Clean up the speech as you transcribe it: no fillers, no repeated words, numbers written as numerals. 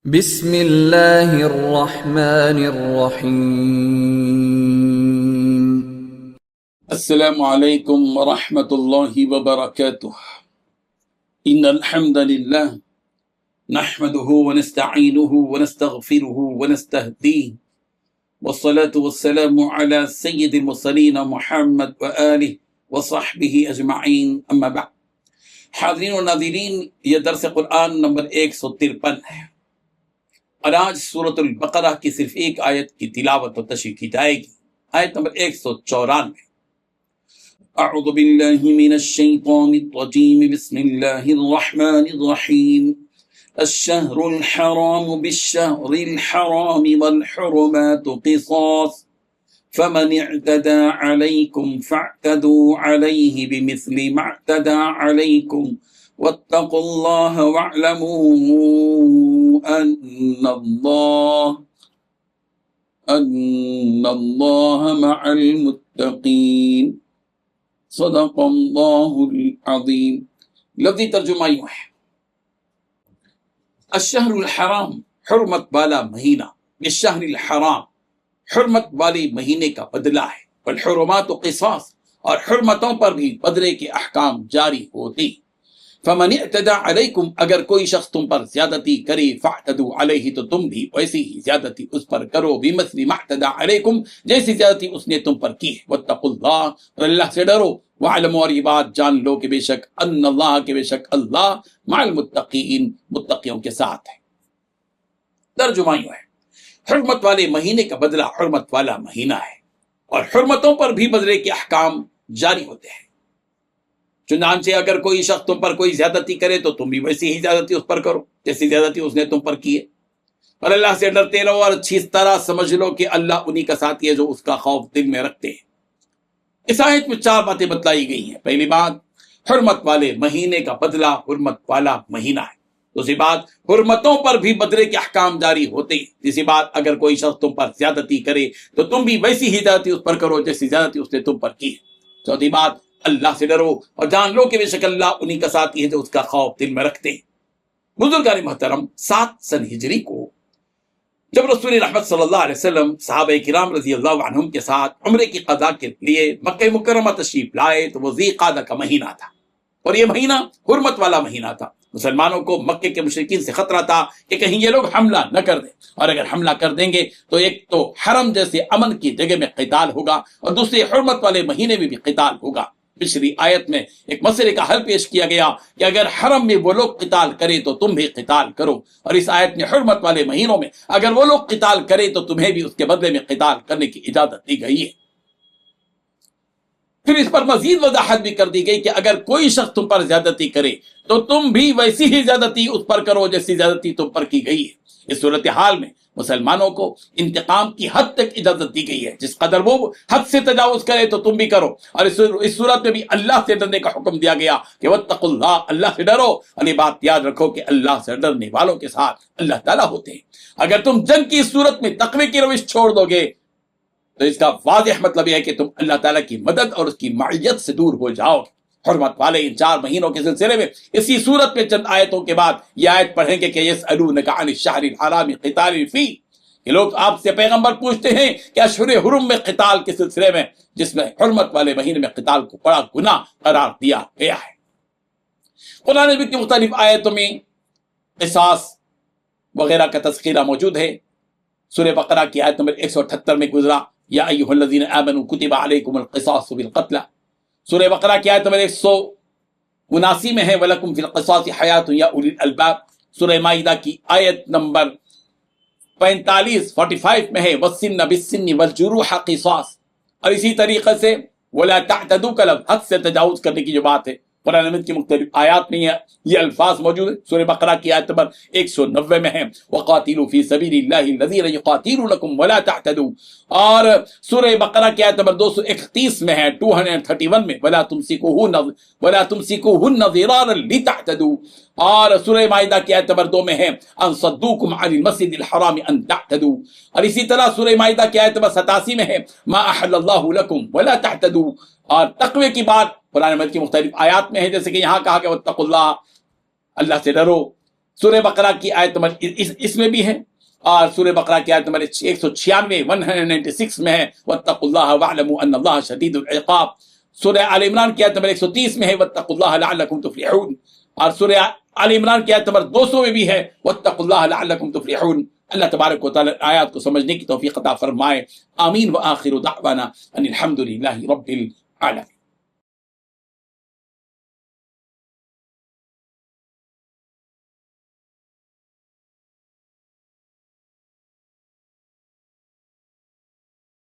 بسم اللہ الرحمن الرحیم۔ السلام علیکم ورحمۃ اللہ وبرکاتہ۔ ان الحمد للہ نحمده ونستعینه ونستغفره ونستهدیه والصلاة والسلام على سید المرسلین محمد وآلہ وصحبہ اجمعین، اما بعد۔ حاضرین و ناظرین، یہ درس قرآن نمبر 153 ہے، اور آج سورۃ البقرہ کی صرف ایک آیت کی تلاوت و تشریح کی جائے گی، آیت نمبر 194۔ اعوذ باللہ من الشیطان الرجیم، بسم اللہ الرحمن الرحیم۔ الشہر الحرام بالشہر الحرام والحرمات قصاص فمن اعتدى علیکم فاعتدوا علیہ بمثل ما اعتدى علیکم واتقوا اللہ واعلموا ان اللہ مع المتقین۔ صدق اللہ العظیم۔ لفظی ترجمہ یوں ہے، الشہر الحرام، حرمت والا مہینہ، بالشہر الحرام، حرمت والے مہینے کا بدلہ ہے، والحرمات قصاص، اور حرمتوں پر بھی بدلے کے احکام جاری ہوتے۔ فمن اعتدى علیکم، اگر کوئی شخص تم پر زیادتی کرے، فاعتدوا علیہ، تو تم بھی ویسی ہی زیادتی اس پر کرو، بمثل ما اعتدى علیکم، جیسی زیادتی اس نے تم پر کی ہے۔ واتقوا اللہ، اور اللہ سے ڈرو، واعلموا، اور یہ بات جان لو کہ بے شک ان اللہ، کہ بے شک اللہ مع المتقین، متقیوں کے ساتھ ہے۔ ترجمہ یوں ہے، حرمت والے مہینے کا بدلہ حرمت والا مہینہ ہے، اور حرمتوں پر بھی بدلے کے احکام جاری ہوتے ہیں۔ چنانچہ اگر کوئی شخص تم پر کوئی زیادتی کرے تو تم بھی ویسی ہی زیادتی اس پر کرو جیسی زیادتی اس نے تم پر کی ہے، اور اللہ سے ڈرتے رہو، اور اچھی طرح سمجھ لو کہ اللہ انہی کا ساتھی ہے جو اس کا خوف دل میں رکھتے ہیں۔ اس آیت میں 4 باتیں بتلائی گئی ہیں۔ پہلی بات، حرمت والے مہینے کا بدلہ حرمت والا مہینہ ہے۔ دوسری بات، حرمتوں پر بھی بدلے کے احکام جاری ہوتے ہیں۔ تیسری بات، اگر کوئی شخص تم پر زیادتی کرے تو تم بھی ویسی ہی زیادتی اس پر کرو جیسی زیادتی اس نے تم پر کی ہے۔ چوتھی بات، اللہ سے ڈرو اور جان لو کہ بے شک اللہ انہی کا ساتھی ہے جو اس کا خوف دل میں رکھتے ہیں۔ بزرگان محترم، 7 سن ہجری کو جب رسول رحمت صلی اللہ علیہ وسلم صحابہ کرام رضی اللہ عنہم کے ساتھ عمرے کی قضاء کے لیے مکہ مکرمہ تشریف لائے تو وہ ذی قعدہ کا مہینہ تھا، اور یہ مہینہ حرمت والا مہینہ تھا۔ مسلمانوں کو مکے کے مشرکین سے خطرہ تھا کہ کہیں یہ لوگ حملہ نہ کر دیں، اور اگر حملہ کر دیں گے تو ایک تو حرم جیسے امن کی جگہ میں قتال ہوگا، اور دوسرے حرمت والے مہینے میں بھی قتال ہوگا۔ پچھلی آیت میں ایک مسئلے کا حل پیش کیا گیا کہ اگر حرم میں وہ لوگ قتال کرے تو تم بھی قتال کرو، اور اس آیت میں حرمت والے مہینوں میں اگر وہ لوگ قتال کرے تو تمہیں بھی اس کے بدلے میں قتال کرنے کی اجازت دی گئی ہے۔ پھر اس پر مزید وضاحت بھی کر دی گئی کہ اگر کوئی شخص تم پر زیادتی کرے تو تم بھی ویسی ہی زیادتی اس پر کرو جیسی زیادتی تم پر کی گئی ہے۔ اس صورتحال میں مسلمانوں کو انتقام کی حد تک اجازت دی گئی ہے، جس قدر وہ حد سے تجاوز کرے تو تم بھی کرو، اور اس صورت میں بھی اللہ سے ڈرنے کا حکم دیا گیا کہ واتقوا اللہ، اللہ سے ڈرو، اور یہ بات یاد رکھو کہ اللہ سے ڈرنے والوں کے ساتھ اللہ تعالیٰ ہوتے ہیں۔ اگر تم جنگ کی صورت میں تقوی کی روش چھوڑ دو گے تو اس کا واضح مطلب یہ ہے کہ تم اللہ تعالیٰ کی مدد اور اس کی معیت سے دور ہو جاؤ گے۔ حرمت والے ان 4 مہینوں کے سلسلے میں اسی صورت میں چند آیتوں کے بعد یہ آیت پڑھیں گے کہ یسألونک عن الشہر الحرام قتال فیہ، کہ لوگ آپ سے پیغمبر پوچھتے ہیں کہ اشہر حرم میں قتال کے سلسلے میں، جس میں حرمت والے مہینے میں قتال کو بڑا گناہ قرار دیا گیا ہے۔ قرآن مجید کی مختلف آیتوں میں قصاص وغیرہ کا تذکرہ موجود ہے۔ سورہ بقرہ کی آیت نمبر 178 میں گزرا، یا ایھا الذین آمنوا کتب علیکم القصاص بالقتل۔ سورہ بقرہ کی آیت نمبر 179 میں ہے، وَلَكُمْ فِي الْقِصَاصِ حَيَاةٌ يَا أُولِي الْأَلْبَابِ۔ سورہ مائدہ کی آیت نمبر 45 میں ہے، وَالسِّنَّ بِالسِّنِّ وَالْجُرُوحَ قِصَاص، اور اسی طریقے سے وَلَا تَعْتَدُوا کا لفظ، حد سے تجاوز کرنے کی جو بات ہے، قرآن مجید کی مختلف آیات میں یہ الفاظ موجود ہیں۔ سورہ بقرہ کی آیت نمبر 190 میں ہے، وَقَاتِلُوا فِي سَبِيلِ اللَّهِ الَّذِينَ يُقَاتِلُونَكُمْ وَلَا تَعْتَدُوا، اور سورہ بقرہ کی آیت نمبر 231 میں ہے، 231 میں، وَلَا تُمْسِكُوهُنَّ ضِرَارًا لِتَعْتَدُوا، اور سورہ مائدہ کی آیت نمبر 2 میں ہے، أَن صَدُّوكُمْ عَنِ الْمَسْجِدِ الْحَرَامِ أَن تَعْتَدُوا، اور اسی طرح سورہ مائدہ کی آیت نمبر 87 میں ہے، مَا أَحَلَّ اللَّهُ لَكُمْ وَلَا تَعْتَدُوا، اور تقوی کی بات قرآن مجید کی مختلف آیات میں ہے، جیسے کہ یہاں کہا کہ واتقوا اللہ، اللہ سے ڈرو۔ سورہ بقرہ کی آیت نمبر اس میں بھی ہے، اور سورہ بقرہ کی آیت نمبر 196 196 میں ہے واتقوا اللہ واعلموا ان اللہ شدید العقاب. سورہ آل عمران کی آیت نمبر 130 میں ہے واتقوا اللہ لعلکم تفلحون، اور سورہ آل عمران کی آیت نمبر 200 میں بھی ہے واتقوا اللہ لعلکم تفلحون. اللہ تبارک و تعالی آیات کو سمجھنے کی توفیق عطا فرمائے. آمین. وآخر دعوانا ان الحمد للہ رب العالمین.